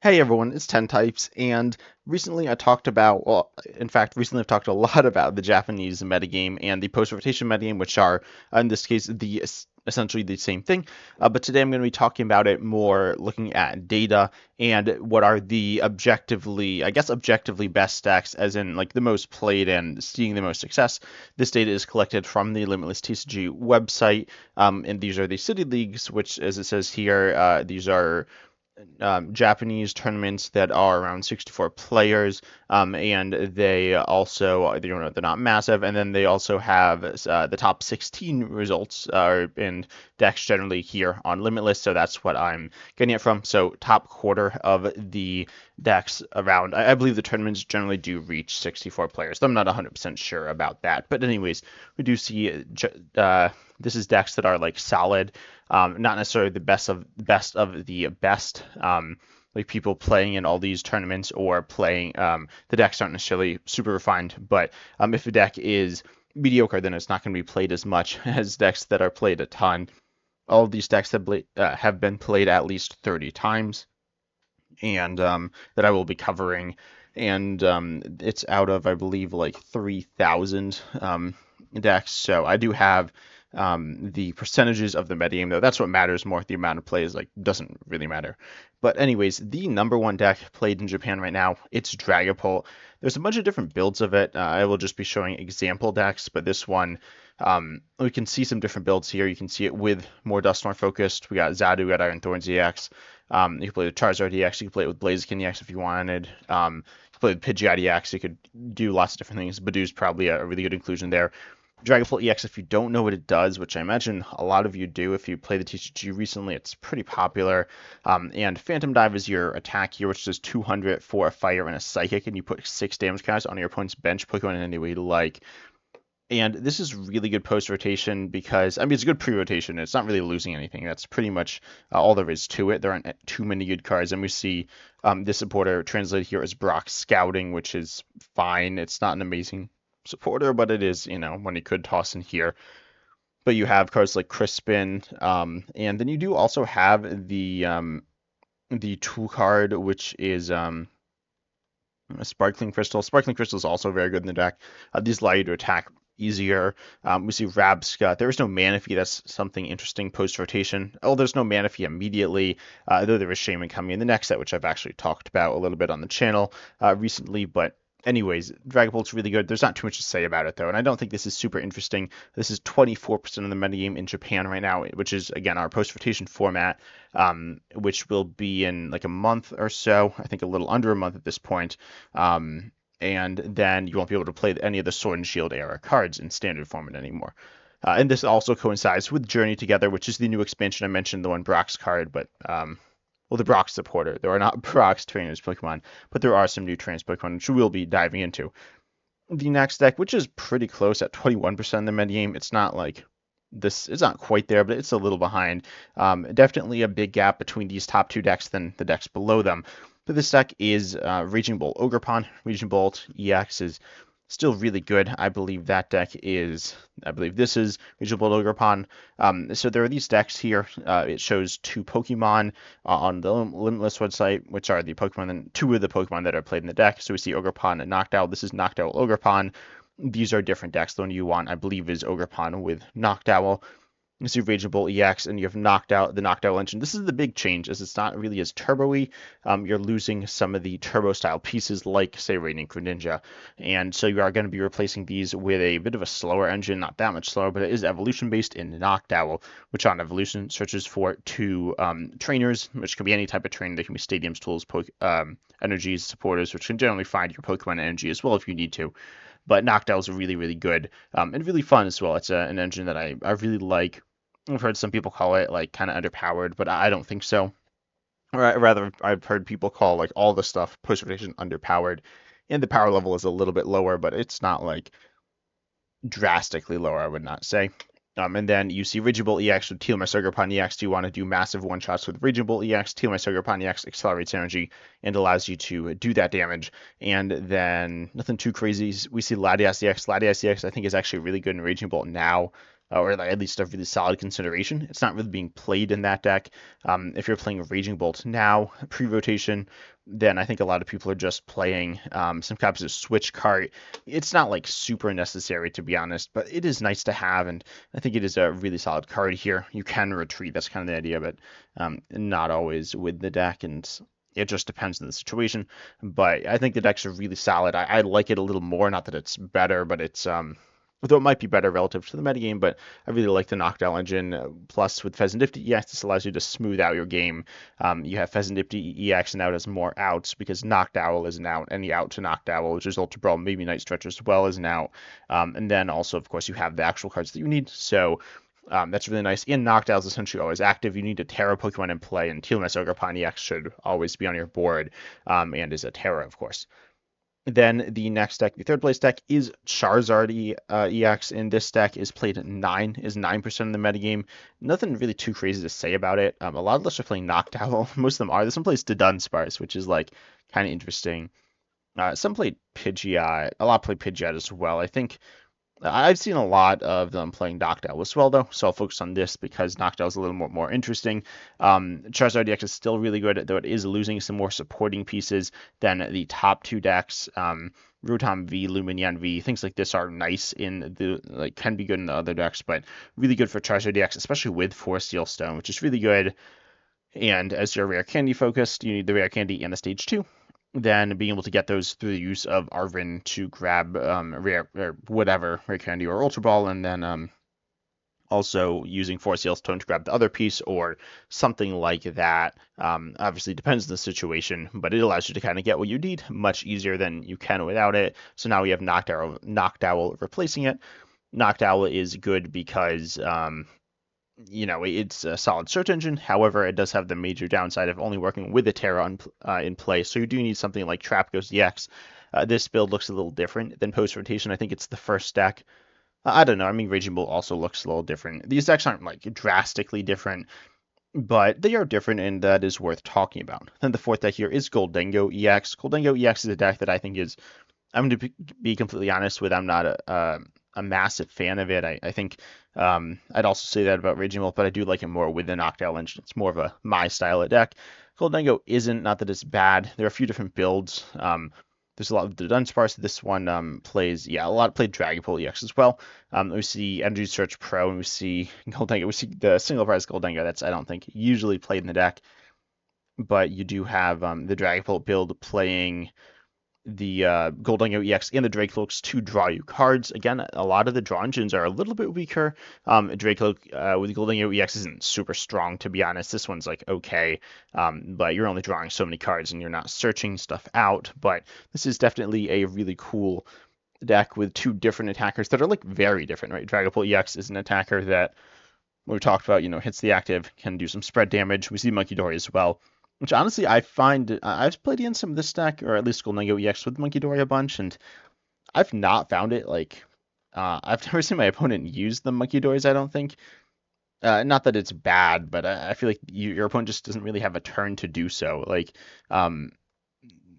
Hey everyone, it's 10 Types, and recently I talked about, well, in fact, recently I've talked a lot about the Japanese metagame and the post-rotation metagame, which are, in this case, essentially the same thing. But today I'm going to be talking about it more looking at data and what are the objectively best decks, as in like the most played and seeing the most success. This data is collected from the Limitless TCG website, and these are the city leagues, which, as it says here, these are Japanese tournaments that are around 64 players, and they also, they're not massive, and then they also have the top 16 results are in decks generally here on Limitless, so that's what I'm getting it from. So top quarter of the decks around, I believe the tournaments generally do reach 64 players. I'm not 100% sure about that, but anyways, we do see this is decks that are like solid, not necessarily the best of the best. Like people playing in all these tournaments or playing the decks aren't necessarily super refined, but if a deck is mediocre, then it's not going to be played as much as decks that are played a ton. All of these decks have been played at least 30 times, and that I will be covering. And it's out of, I believe, like 3,000 decks. So I do have the percentages of the metagame, though. That's what matters more. The amount of plays doesn't really matter. But anyways, the number one deck played in Japan right now, it's Dragapult. There's a bunch of different builds of it. I will just be showing example decks, but this one, we can see some different builds here. You can see it with more Dusknoir focused. We got Zadu, we got Iron Thorns EX. You can play with Charizard EX. You can play it with Blaziken EX if you wanted. You can play with Pidgeot EX. You could do lots of different things. Badoo's probably a really good inclusion there. Dragapult EX, if you don't know what it does, which I imagine a lot of you do if you play the TCG recently, it's pretty popular. And Phantom Dive is your attack here, which does 200 for a fire and a psychic, and you put 6 damage counters on your opponent's bench, Pokemon in any way you like. And this is really good post-rotation because, I mean, it's a good pre-rotation. It's not really losing anything. That's pretty much all there is to it. There aren't too many good cards. And we see this supporter translated here as Brock Scouting, which is fine. It's not an amazing supporter, but it is, one you could toss in here. But you have cards like Crispin, and then you do also have the tool card, which is a Sparkling Crystal. Sparkling Crystal is also very good in the deck. These allow you to attack easier. We see Rabscut. There is no Manaphy. That's something interesting post-rotation. Oh, there's no Manaphy immediately, though there is Shaman coming in the next set, which I've actually talked about a little bit on the channel recently, but anyways, Dragapult's really good. There's not too much to say about it, though, and I don't think this is super interesting. This is 24% of the metagame in Japan right now, which is, again, our post-rotation format, which will be in like a month or so. I think a little under a month at this point. And then you won't be able to play any of the Sword and Shield era cards in standard format anymore. And this also coincides with Journey Together, which is the new expansion I mentioned, the one Brock's card, but well, the Brock supporter. There are not Brock's trainers Pokemon, but there are some new trainers Pokemon, which we'll be diving into. The next deck, which is pretty close at 21% of the metagame, it's not like this, it's not quite there, but it's a little behind. Definitely a big gap between these top two decks than the decks below them. But this deck is Raging Bolt Ogerpon. Raging Bolt EX is still really good. I believe this is Raging Bolt Ogerpon. So there are these decks here. It shows 2 Pokemon on the Limitless website, which are the Pokemon, 2 of the Pokemon that are played in the deck. So we see Ogerpon and Noctowl. This is Noctowl Ogerpon. These are different decks. The one you want, I believe, is Ogerpon with Noctowl. You see Raging Bolt EX, and you have the Noctowl engine. This is the big change, as it's not really as turbo-y. You're losing some of the turbo-style pieces, like, say, Radiant Greninja. And so you are going to be replacing these with a bit of a slower engine, not that much slower, but it is evolution-based in Noctowl, which on evolution searches for 2 trainers, which can be any type of trainer. They can be stadiums, tools, energies, supporters, which can generally find your Pokemon energy as well if you need to. But Noctowl is really, really good and really fun as well. It's an engine that I really like. I've heard some people call it like kind of underpowered, but I don't think so. Or rather, I've heard people call like all the stuff post-rotation underpowered, and the power level is a little bit lower, but it's not like drastically lower, I would not say. And then you see Raging Bolt EX with Teal My Ogerpon EX. Do you want to do massive one-shots with Raging Bolt EX? Teal My Ogerpon EX accelerates energy and allows you to do that damage. And then nothing too crazy. We see Latias EX. Latias EX I think is actually really good in Raging Bolt now. or like at least a really solid consideration. It's not really being played in that deck. If you're playing Raging Bolt now, pre-rotation, then I think a lot of people are just playing some types of switch card. It's not like super necessary, to be honest, but it is nice to have, and I think it is a really solid card here. You can retreat, that's kind of the idea, but not always with the deck, and it just depends on the situation. But I think the decks are really solid. I like it a little more, not that it's better, but it's though it might be better relative to the metagame, but I really like the Noctowl engine. Plus, with Pheasantipty EX, this allows you to smooth out your game. You have Pheasantipty EX, and now it has more outs because Noctowl is an out. Any out to Noctowl, which is Ultra Brawl, maybe Night Stretcher as well, is an out. And then also, of course, you have the actual cards that you need. So that's really nice. And Noctowl is essentially always active. You need a Tera Pokemon in play, and Teal'c Ogerpon EX should always be on your board, and is a Tera, of course. Then the next deck, the third place deck, is Charizard EX. In this deck is played at 9% in the metagame. Nothing really too crazy to say about it. A lot of us are playing Noctowl. Most of them are. There's some plays to Dunsparce, which is like kind of interesting. Some played Pidgeot. A lot played Pidgeot as well. I think I've seen a lot of them playing Noctowl as well, though, so I'll focus on this because Noctowl is a little more interesting. Charizard DX is still really good, though it is losing some more supporting pieces than the top two decks. Rotom V, Lumineon V, things like this are nice in the, like, can be good in the other decks, but really good for Charizard DX, especially with 4 Steel Stone, which is really good. And as you're rare candy focused, you need the rare candy and the stage 2. Then being able to get those through the use of Arven to grab rare or whatever, rare candy or Ultra Ball, and then also using 4 Steel Stone to grab the other piece or something like that. Obviously depends on the situation, but it allows you to kind of get what you need much easier than you can without it. So now we have Noctowl replacing it. Noctowl is good because it's a solid search engine. However, it does have the major downside of only working with a Tera in play. So you do need something like Trap Ghost EX. This build looks a little different than post rotation. I think it's the first deck. I don't know. I mean, Raging Bull also looks a little different. These decks aren't like drastically different, but they are different, and that is worth talking about. Then the fourth deck here is Gholdengo EX. Gholdengo EX is a deck that I think is, I'm going to be completely honest with, I'm not a massive fan of it. I think I'd also say that about Raging Wolf, but I do like it more with the Noctowl engine. It's more of a my style of deck. Gholdengo isn't, not that it's bad. There are a few different builds. There's a lot of the Dunsparce. This one plays, a lot played Dragapult EX as well. We see Energy Search Pro, and we see Gholdengo. We see the single prize Gholdengo. That's, I don't think, usually played in the deck. But you do have the Dragapult build playing the Gholdengo EX and the Dracloaks to draw you cards. Again, a lot of the draw engines are a little bit weaker. Dracloak with Gholdengo EX isn't super strong, to be honest. This one's like okay, but you're only drawing so many cards and you're not searching stuff out. But this is definitely a really cool deck with 2 different attackers that are like very different, right? Dragapult EX is an attacker that we talked about, hits the active, can do some spread damage. We see Munkidori as well, which honestly I find I've played against some of this deck, or at least Gholdengo EX with Munkidori a bunch, and I've not found it like I've never seen my opponent use the Munkidoris. I don't think. Not that it's bad, but I feel like your opponent just doesn't really have a turn to do so. Like,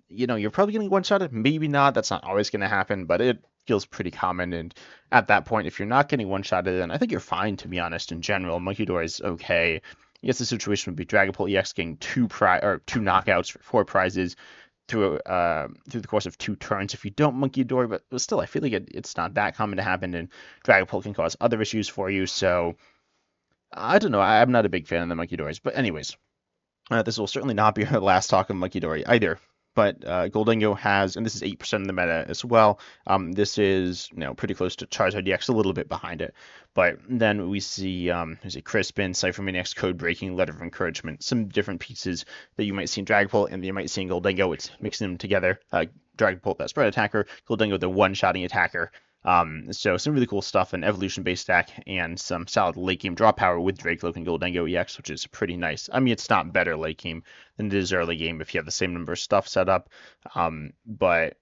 you're probably getting one-shotted, maybe not. That's not always going to happen, but it feels pretty common. And at that point, if you're not getting one-shotted, then I think you're fine, to be honest. In general, Munkidori is okay. Yes, the situation would be Dragapult EX getting 2 knockouts for 4 prizes through the course of 2 turns if you don't Munkidori, but still, I feel like it's not that common to happen, and Dragapult can cause other issues for you. So I don't know. I'm not a big fan of the Munkidoris, but anyways, this will certainly not be our last talk of Munkidori either. But Gholdengo has, and this is 8% of the meta as well. This is pretty close to Charizard DX, a little bit behind it. But then we see there's a Crispin, Cypher Maniac's Code Breaking, Letter of Encouragement, some different pieces that you might see in Dragapult and you might see in Gholdengo. It's mixing them together. Dragapult, that spread attacker, Gholdengo, the one-shotting attacker. So some really cool stuff, an evolution-based deck, and some solid late game draw power with Dracloak and Gholdengo EX, which is pretty nice. I mean, it's not better late game than it is early game if you have the same number of stuff set up, but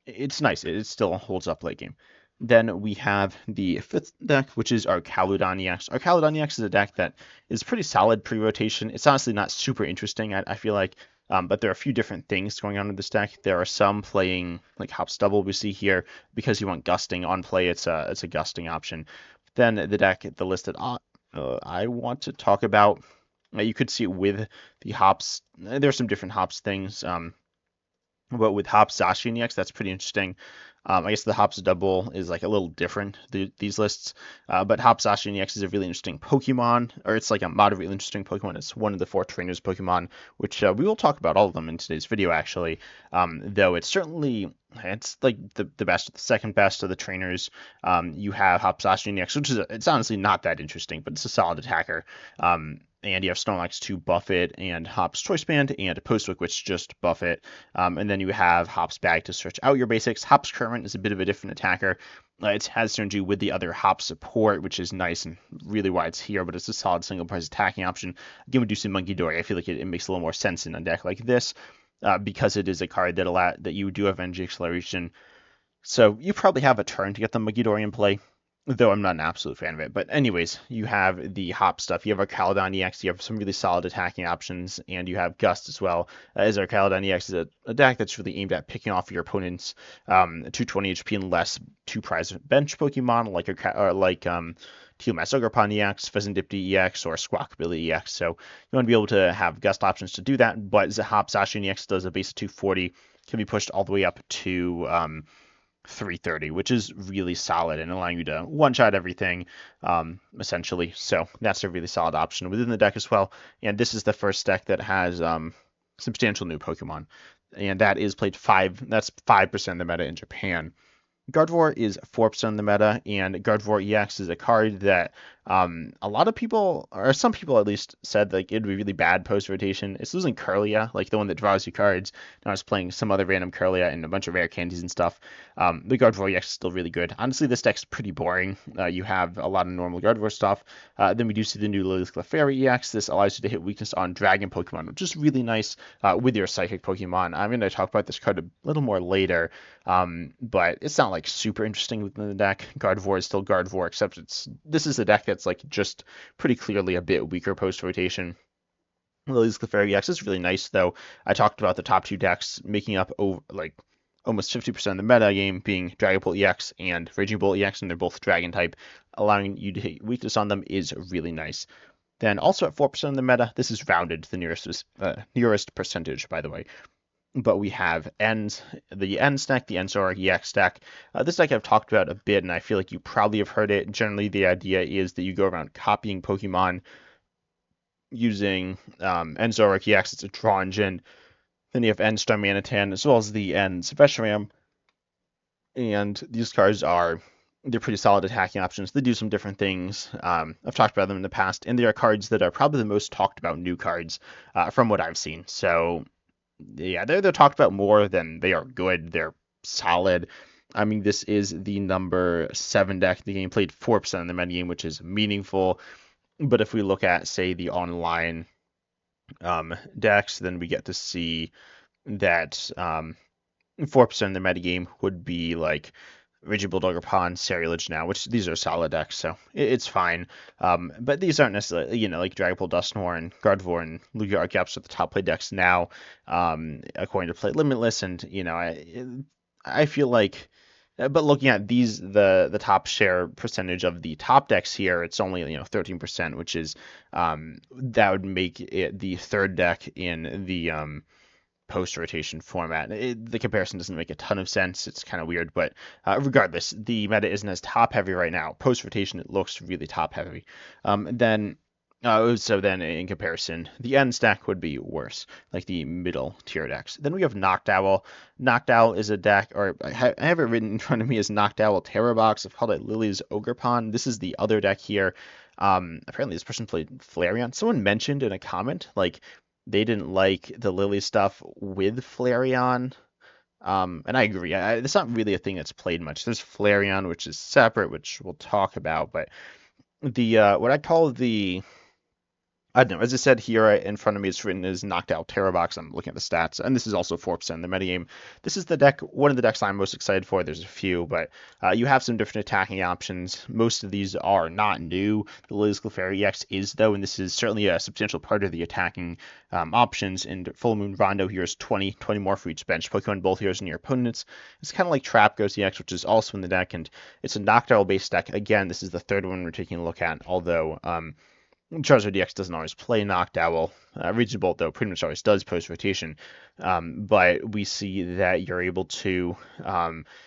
it's nice. It still holds up late game. Then we have the 5th deck, which is Archaludon EX. Archaludon EX is a deck that is pretty solid pre-rotation. It's honestly not super interesting, I feel like. But there are a few different things going on in this deck. There are some playing like Hop Stubble we see here because you want gusting on play. It's a gusting option. Then the deck, the list that I want to talk about, you could see it with the hops. There's some different hops things. But with Hops, Zashi, and EX, that's pretty interesting. I guess the Hops double is like a little different, these lists. But Hops, Zashi, and EX is a really interesting Pokemon, or it's like a moderately interesting Pokemon. It's one of the 4 trainers Pokemon, which we will talk about all of them in today's video, actually. Though it's like the best, the second best of the trainers. You have Hops, Zashi, and EX, which it's honestly not that interesting, but it's a solid attacker. And you have Snorlax to buff it, and Hop's Choice Band, and Postwick, which just buff it. And then you have Hop's Bag to search out your basics. Hop's Current is a bit of a different attacker. It has synergy with the other Hop support, which is nice and really why it's here, but it's a solid single price attacking option. Again, with Deuce and Monkey Dory, I feel like it makes a little more sense in a deck like this, because it is a card that you do have energy acceleration. So you probably have a turn to get the Monkey Dory in play, though I'm not an absolute fan of it. But anyways, you have the Hop stuff. You have Archaludon EX. You have some really solid attacking options, and you have Gust as well. As Archaludon EX is a deck that's really aimed at picking off your opponent's 220 HP and less 2-prize bench Pokemon, like Tealmass Ogerpon EX, Pheasantipede EX, or Squawkabilly EX. So you want to be able to have Gust options to do that. But Hop Zacian EX does a base of 240, can be pushed all the way up to 330, which is really solid and allowing you to one-shot everything, essentially. So that's a really solid option within the deck as well. And this is the first deck that has substantial new Pokemon, and that is played that's 5% of the meta in Japan. Gardevoir is 4% of the meta, and Gardevoir EX is a card that a lot of people, or some people at least, said like it'd be really bad post-rotation. It's losing Curlia, like the one that draws you cards. Now it's playing some other random Curlia and a bunch of rare candies and stuff. The Gardevoir EX is still really good. Honestly, this deck's pretty boring. You have a lot of normal Gardevoir stuff. Then we do see the new Lilith Clefairy EX. This allows you to hit weakness on Dragon Pokemon, which is really nice with your Psychic Pokemon. I'm going to talk about this card a little more later, but it's not like super interesting within the deck. Gardevoir is still Gardevoir, except this is a deck that's like just pretty clearly a bit weaker post-rotation. Lily's Clefairy EX is really nice, though. I talked about the top 2 decks making up like almost 50% of the meta game being Dragapult EX and Raging Bull EX, and they're both Dragon type. Allowing you to hit weakness on them is really nice. Then also at 4% of the meta, this is rounded to the nearest percentage, by the way. But we have the Ends deck, the Zoroark EX deck. This deck I've talked about a bit, and I feel like you probably have heard it. Generally, the idea is that you go around copying Pokemon using Zoroark EX. It's a draw engine. Then you have Starmanitan, as well as the Veshram. And these cards they're pretty solid attacking options. They do some different things. I've talked about them in the past, and they are cards that are probably the most talked about new cards from what I've seen. So yeah, they're talked about more than they are good. They're solid. I mean, this is the number 7 deck in the game, played 4% in the metagame, which is meaningful. But if we look at, say, the online decks, then we get to see that 4% in the metagame would be like Raging Bulldog upon Ceruledge now, which these are solid decks, so it's fine. But these aren't necessarily, like Dragapult, Dusknoir, and Gardevoir, and Lugia Archeops are the top play decks now, according to Play Limitless. And I feel like, but looking at the top share percentage of the top decks here, it's only 13%, which is that would make it the 3rd deck in the post-rotation format. The comparison doesn't make a ton of sense. It's kind of weird, but regardless, the meta isn't as top-heavy right now. Post-rotation, it looks really top-heavy. So then in comparison, the end stack would be worse, like the middle tier decks. Then we have Noctowl. Noctowl is a deck, or I have it written in front of me as Noctowl Tera box. I've called it Lily's Ogerpon. This is the other deck here. Apparently this person played Flareon. Someone mentioned in a comment, like, they didn't like the Lily stuff with Flareon. And I agree. It's not really a thing that's played much. There's Flareon, which is separate, which we'll talk about. But the what I call the I don't know. As I said here in front of me, it's written as Noctowl Tera box. I'm looking at the stats, and this is also 4% in the metagame. This is the deck, one of the decks I'm most excited for. There's a few, but you have some different attacking options. Most of these are not new. The Lily's Clefairy EX is, though, and this is certainly a substantial part of the attacking options. And Full Moon Rondo here is 20 more for each bench Pokemon, both heroes and your opponents. It's kind of like Trapghost EX, which is also in the deck, and it's a Noctowl-based deck. Again, this is the third one we're taking a look at, although Charizard DX doesn't always play Noctowl. Raging Bolt, though, pretty much always does post-rotation. But we see that you're able to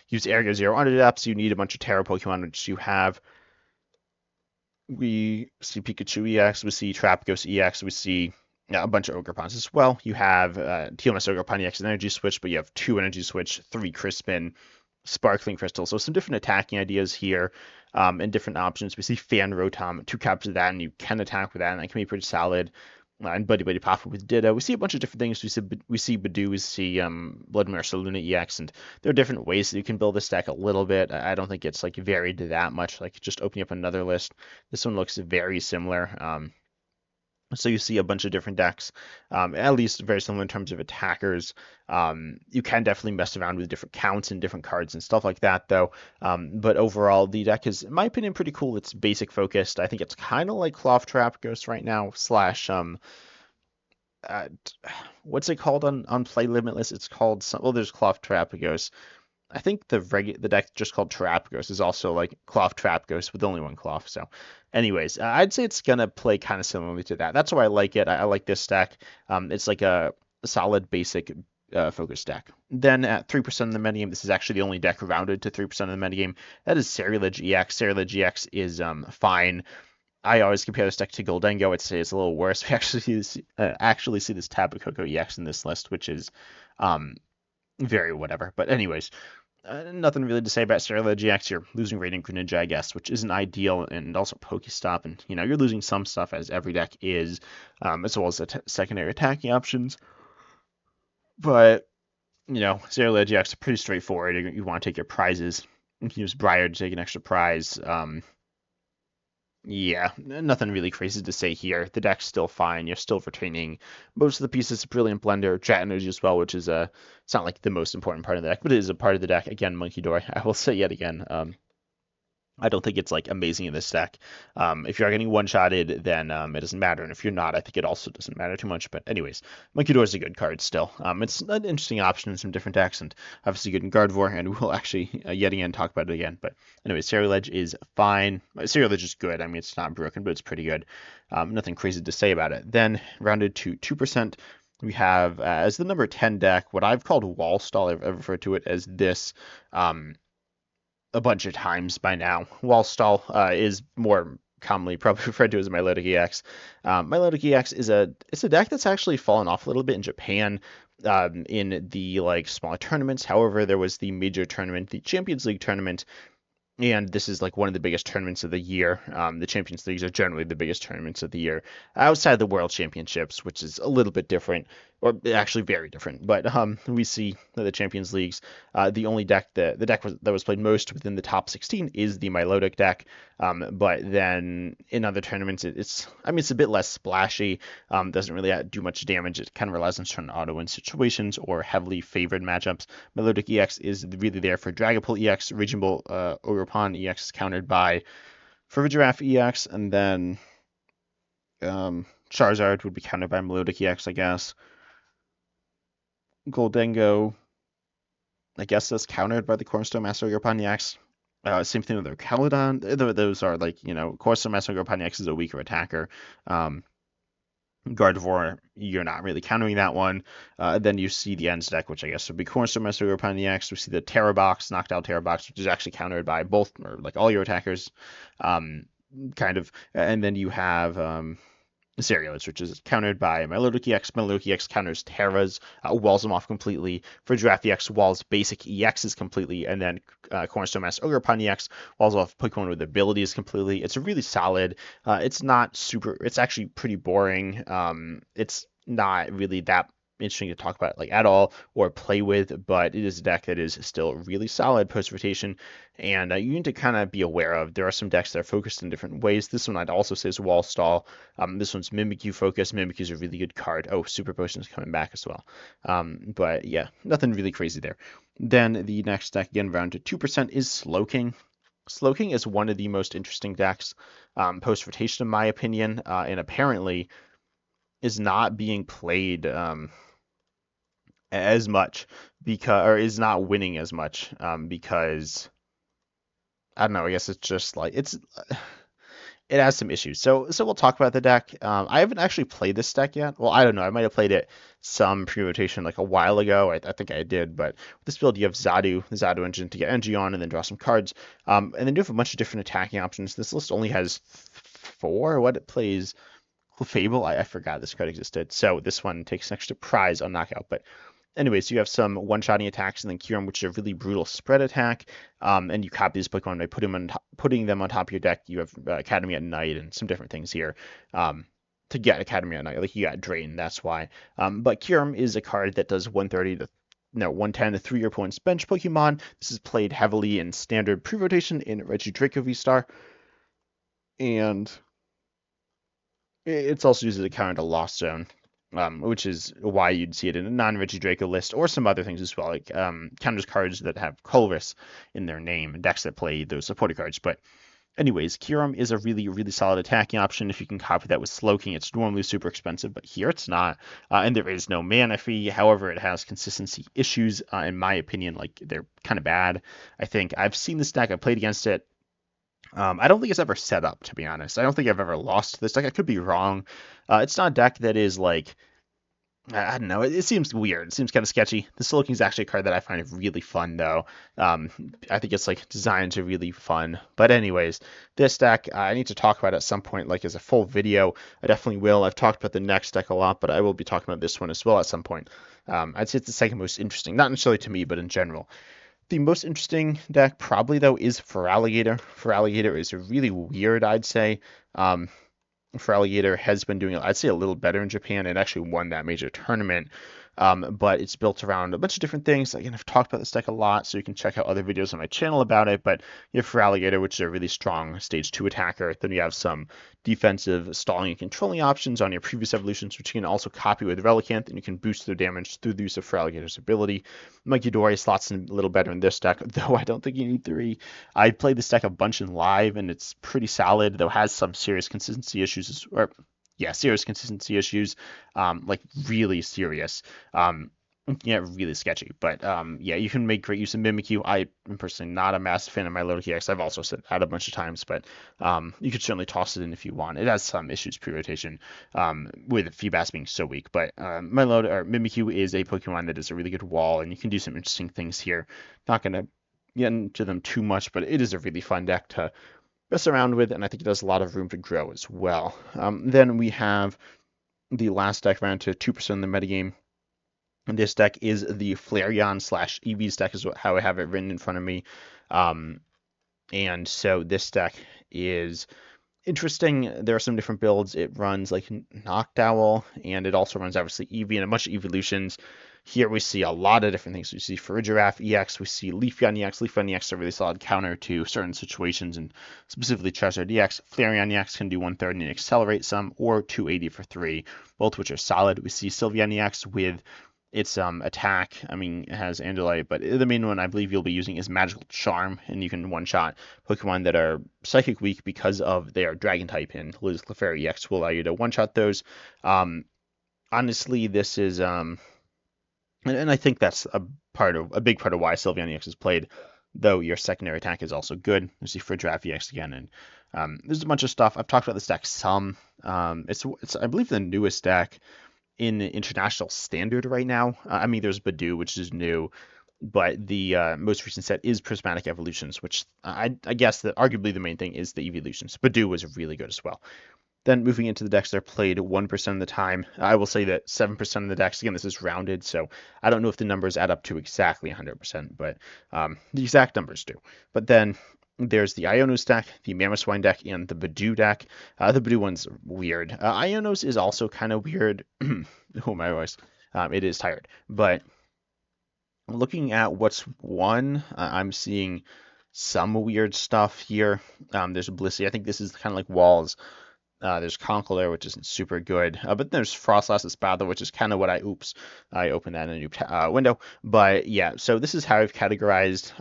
use Area Zero under depths. You need a bunch of Terra Pokemon, which you have. We see Pikachu EX, we see Trapghost EX, we see a bunch of Ogre-Pons as well. You have TMS Ogre-Pon EX and Energy Switch, but you have 2 Energy Switch, 3 Crispin, Sparkling Crystal. So some different attacking ideas here and different options. We see Fan Rotom, 2 copies of that, and you can attack with that, and that can be pretty solid. And Buddy Buddy Pop with Ditto. We see a bunch of different things. We see Badoo, we see Bloodmere Saluna EX, and there are different ways that you can build this deck a little bit. I don't think it's like varied that much. Like just opening up another list, this one looks very similar. So you see a bunch of different decks, at least very similar in terms of attackers. You can definitely mess around with different counts and different cards and stuff like that, though. But overall, the deck is, in my opinion, pretty cool. It's basic focused. I think it's kind of like Cloth Trap Ghost right now, slash uh, what's it called on Play Limitless? It's called well, there's Cloth Trap Ghost. I think the deck just called Trap Ghost is also like Cloth Trap Ghost with only one cloth. So, anyways, I'd say it's gonna play kind of similarly to that. That's why I like it. I like this deck. It's like a solid basic focus deck. Then at 3% of the metagame, this is actually the only deck rounded to 3% of the metagame. That is Ceruledge EX. Ceruledge EX is fine. I always compare this deck to Gholdengo. I'd say it's a little worse. We actually see this Tapu Koko EX in this list, which is very whatever. But anyways, nothing really to say about Ceruledge EX. You're losing Radiant Greninja, I guess, which isn't ideal, and also Pokestop, and you're losing some stuff as every deck is, as well as the secondary attacking options. But Ceruledge EX is pretty straightforward. You want to take your prizes. You can use Briar to take an extra prize. Yeah, nothing really crazy to say here. The deck's still fine. You're still retaining most of the pieces. Brilliant Blender, Jet Energy as well, which is it's not like the most important part of the deck, but it is a part of the deck. Again, Monkey Door. I will say yet again, I don't think it's like amazing in this deck. If you're getting one-shotted, then it doesn't matter, and if you're not, I think it also doesn't matter too much. But anyways, Monkey Door is a good card still. It's an interesting option in some different decks, and obviously good in Gardevoir, and we'll actually yet again talk about it again. But anyways, Ceruledge is fine. Ceruledge is good. I mean, it's not broken, but it's pretty good. Nothing crazy to say about it. Then rounded to 2%. We have as the number 10 deck what I've called Wall Stall. I've referred to it as this. A bunch of times by now. Wallstall is more commonly probably referred to as Milotic EX. Milotic EX is a deck that's actually fallen off a little bit in Japan in the smaller tournaments. However, there was the major tournament, the Champions League tournament, and this is like one of the biggest tournaments of the year. The Champions Leagues are generally the biggest tournaments of the year outside the World Championships, which is a little bit different, or actually very different. But we see the Champions Leagues. The only deck that was played most within the top 16 is the Milotic deck. But then in other tournaments, it's a bit less splashy. Doesn't really do much damage. It kind of relies on certain auto-win situations or heavily favored matchups. Milotic EX is really there for Dragapult EX, Raging Bolt, Ogre-Pon EX is countered by Feraligatr EX, and then Charizard would be countered by Milotic EX, I guess. Gholdengo, I guess that's countered by the Cornerstone Master Ogre-Pon EX. Same thing with Archaludon. Those are Cornerstone Master Ogre-Pon EX is a weaker attacker. Gardevoir, you're not really countering that one. Then you see the Ends deck, which I guess would be Cornerstone Master Ogre-Pon EX. We see the Tera box, Noctowl Tera box, which is actually countered by both, or all your attackers, kind of. And then you have Ceruledge, which is countered by Milotic EX. Milotic EX counters Terras, walls them off completely. For Giraffe EX, walls basic EXs completely, and then Cornerstone Master Ogre-Pon EX walls off Pokemon with abilities completely. It's a really solid. It's not super. It's actually pretty boring. It's not really that interesting to talk about like at all or play with, but it is a deck that is still really solid post rotation, and you need to kind of be aware of. There are some decks that are focused in different ways. This one I'd also say is Wall Stall. This one's Mimikyu focused. Mimikyu is a really good card. Oh, Super Potion is coming back as well. But yeah, nothing really crazy there. Then the next deck, again around to 2%, is Slowking. Slowking is one of the most interesting decks post rotation, in my opinion, and apparently is not being played as much because, or is not winning as much because I don't know. I guess it's just like it has some issues. So we'll talk about the deck. I haven't actually played this deck yet. Well, I don't know. I might have played it some pre-rotation like a while ago. I think I did. But with this build, you have Zadu, the Zadu engine to get energy on and then draw some cards. And then you have a bunch of different attacking options. This list only has four. What it plays? Fable. I forgot this card existed. So this one takes an extra prize on knockout. But anyways, you have some one-shotting attacks and then cure 'em, which is a really brutal spread attack. And you copy these Pokemon by putting them on top of your deck. You have Academy at Night and some different things here. To get Academy at Night, like you got Drain, that's why. But Cure 'em is a card that does 130 to 110 to 3 your opponent's bench Pokemon. This is played heavily in standard pre-rotation in Regidrago V-Star. And it's also used as a counter to Lost Zone. Which is why you'd see it in a non-Regidrago list or some other things as well, like counters cards that have Colress in their name, decks that play those supported cards. But anyways, Kyurem is a really, really solid attacking option. If you can copy that with Slowking, it's normally super expensive, but here it's not. And there is no mana fee. However, it has consistency issues, in my opinion. Like, they're kind of bad. I think I've seen this deck. I played against it. I don't think it's ever set up, to be honest. I don't think I've ever lost this deck. I could be wrong. It's not a deck that is like, I don't know. It seems weird. It seems kind of sketchy. The Slowking is actually a card that I find really fun, though. I think it's like designed to really fun. But anyways, this deck I need to talk about at some point, like as a full video. I definitely will. I've talked about the next deck a lot, but I will be talking about this one as well at some point. I'd say it's the second most interesting, not necessarily to me, but in general. The most interesting deck, probably though, is Feraligatr. Feraligatr is really weird, I'd say. Feraligatr has been doing, I'd say, a little better in Japan and actually won that major tournament. But it's built around a bunch of different things. Again, I've talked about this deck a lot, so you can check out other videos on my channel about it. But you have Feraligatr, which is a really strong stage 2 attacker. Then you have some defensive, stalling, and controlling options on your previous evolutions, which you can also copy with Relicanth, and you can boost their damage through the use of Feraligatr's ability. Munkidori slots in a little better in this deck, though I don't think you need 3. I played this deck a bunch in live, and it's pretty solid, though it has some serious consistency issues, serious consistency issues, like really serious. Yeah, really sketchy. But yeah, you can make great use of Mimikyu. I am personally not a massive fan of my Milotic EX. I've also said that a bunch of times, but you could certainly toss it in if you want. It has some issues pre-rotation, with Feebas being so weak. But Mimikyu is a Pokemon that is a really good wall, and you can do some interesting things here. Not gonna get into them too much, but it is a really fun deck to mess around with, and I think it has a lot of room to grow as well. Then we have the last deck round to 2% in the metagame. And this deck is the Flareon / Eevee's deck, is how I have it written in front of me. And so this deck is interesting. There are some different builds. It runs like Noctowl, and it also runs obviously Eevee and a bunch of evolutions. Here we see a lot of different things. We see Farigiraf EX, we see Leafeon EX. Leafeon EX is a really solid counter to certain situations, and specifically Charizard EX. Flareon EX can do 130 and accelerate some, or 280 for 3, both which are solid. We see Sylveon EX with its attack. I mean, it has Andalite, but the main one I believe you'll be using is Magical Charm, and you can one-shot Pokemon that are Psychic weak because of their Dragon type, and Liz Clefairy EX will allow you to one-shot those. Honestly, this is and I think that's a big part of why Sylveon EX is played, though your secondary attack is also good. There's the Farigiraf EX again, and there's a bunch of stuff. I've talked about this deck some. It's I believe the newest deck in international standard right now. I mean, there's Badoo, which is new, but the most recent set is Prismatic Evolutions, which I guess that arguably the main thing is the evolutions. Badoo was really good as well. Then moving into the decks that are played 1% of the time, I will say that 7% of the decks, again, this is rounded, so I don't know if the numbers add up to exactly 100%, but the exact numbers do. But then there's the Ionos deck, the Mamoswine deck, and the Badoo deck. The Badoo one's weird. Ionos is also kind of weird. Oh my voice. It is tired. But looking at what's won, I'm seeing some weird stuff here. There's Blissey. I think this is kind of like Walls. There's Conkeldurr, which isn't super good. But there's Frostlass Espada, which is kind of what I opened that in a new window. But yeah, so this is how I've categorized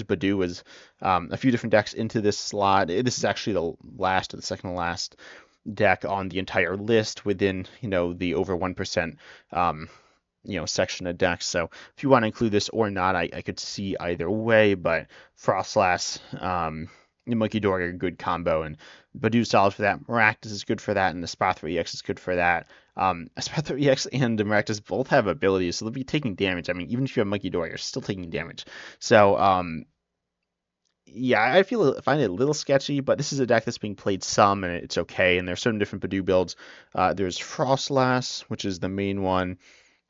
Badoo as a few different decks into this slot. This is actually the last or the second to last deck on the entire list within, the over 1%, section of decks. So if you want to include this or not, I could see either way, but Frostlass, Munkidora are a good combo, and Badoo's solid for that. Maractus is good for that, and Espathra EX is good for that. Espathra EX and Maractus both have abilities, so they'll be taking damage. I mean, even if you have Munkidora, you're still taking damage. So, yeah, I find it a little sketchy, but this is a deck that's being played some, and it's okay. And there's certain different Badoo builds. There's Frostlass, which is the main one.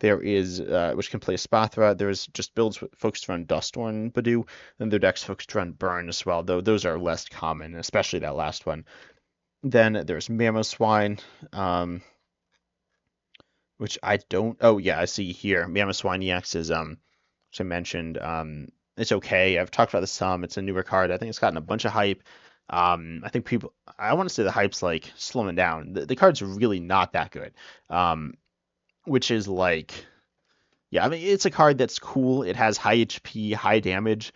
There is, which can play Espathra. There's just builds focused around Dusthorn Badoo, and their decks focused around Burn as well, though those are less common, especially that last one. Then there's Mamoswine, which I don't. Oh yeah, I see here. Mamoswine EX is which I mentioned. It's okay. I've talked about this some. It's a newer card. I think it's gotten a bunch of hype. I think I want to say the hype's like slowing down. The card's really not that good. Which is like, yeah, I mean, it's a card that's cool. It has high HP, high damage,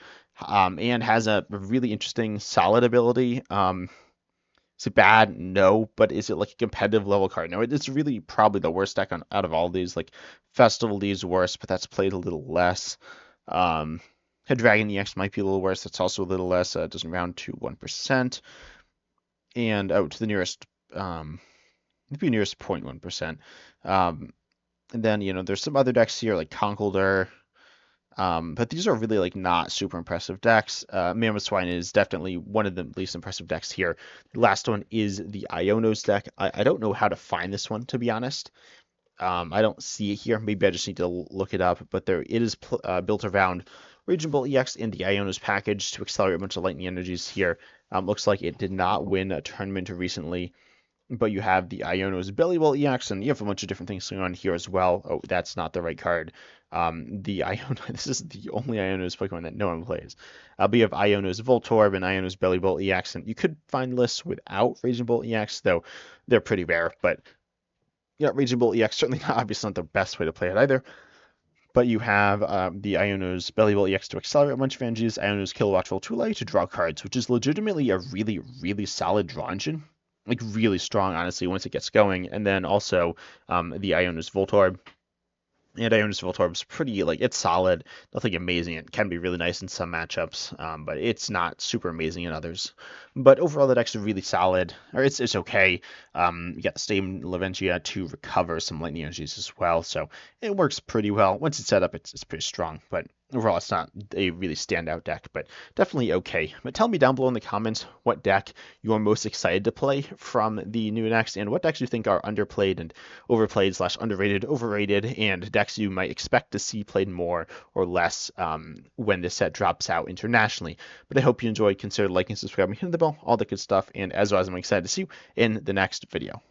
and has a really interesting solid ability. Is it bad? No, but is it like a competitive level card? No, it's really probably the worst deck out of all these. Like Festival D is worse, but that's played a little less. Dragon EX might be a little worse. That's also a little less. It doesn't round to 1%. And out to the nearest, maybe nearest 0.1%. And then, there's some other decks here like Conkeldurr, but these are really like not super impressive decks. Mamoswine is definitely one of the least impressive decks here. The last one is the Ionos deck. I don't know how to find this one, to be honest. I don't see it here. Maybe I just need to look it up, but it is built around Raging Bolt EX in the Ionos package to accelerate a bunch of lightning energies here. Looks like it did not win a tournament recently. But you have the Ionos Belly EX, and you have a bunch of different things going on here as well. Oh, that's not the right card. This is the only Ionos Pokemon that no one plays. But you have Ionos Voltorb and Ionos Belly EX, and you could find lists without Raging Bolt EX, though they're pretty rare. But yeah, Raging Bolt EX certainly obviously not the best way to play it either. But you have the Ionos Belly EX to accelerate a bunch of energies, Ionos Kilowatt Volt to allow you to draw cards, which is legitimately a really, really solid draw engine. Like really strong, honestly, once it gets going. And then also the Ionos Voltorb. And Ionos Voltorb is pretty, like, it's solid. Nothing amazing. It can be really nice in some matchups, but it's not super amazing in others. But overall, the deck's really solid. Or it's okay. You got the Stadium Laventia to recover some lightning energies as well. So it works pretty well. Once it's set up, it's pretty strong. But overall, it's not a really standout deck, but definitely okay. But tell me down below in the comments what deck you're most excited to play from the new decks, and what decks you think are underplayed and overplayed / underrated, overrated, and decks you might expect to see played more or less when this set drops out internationally. But I hope you enjoyed. Consider liking, subscribing, hitting the bell, all the good stuff. And as always, I'm excited to see you in the next video.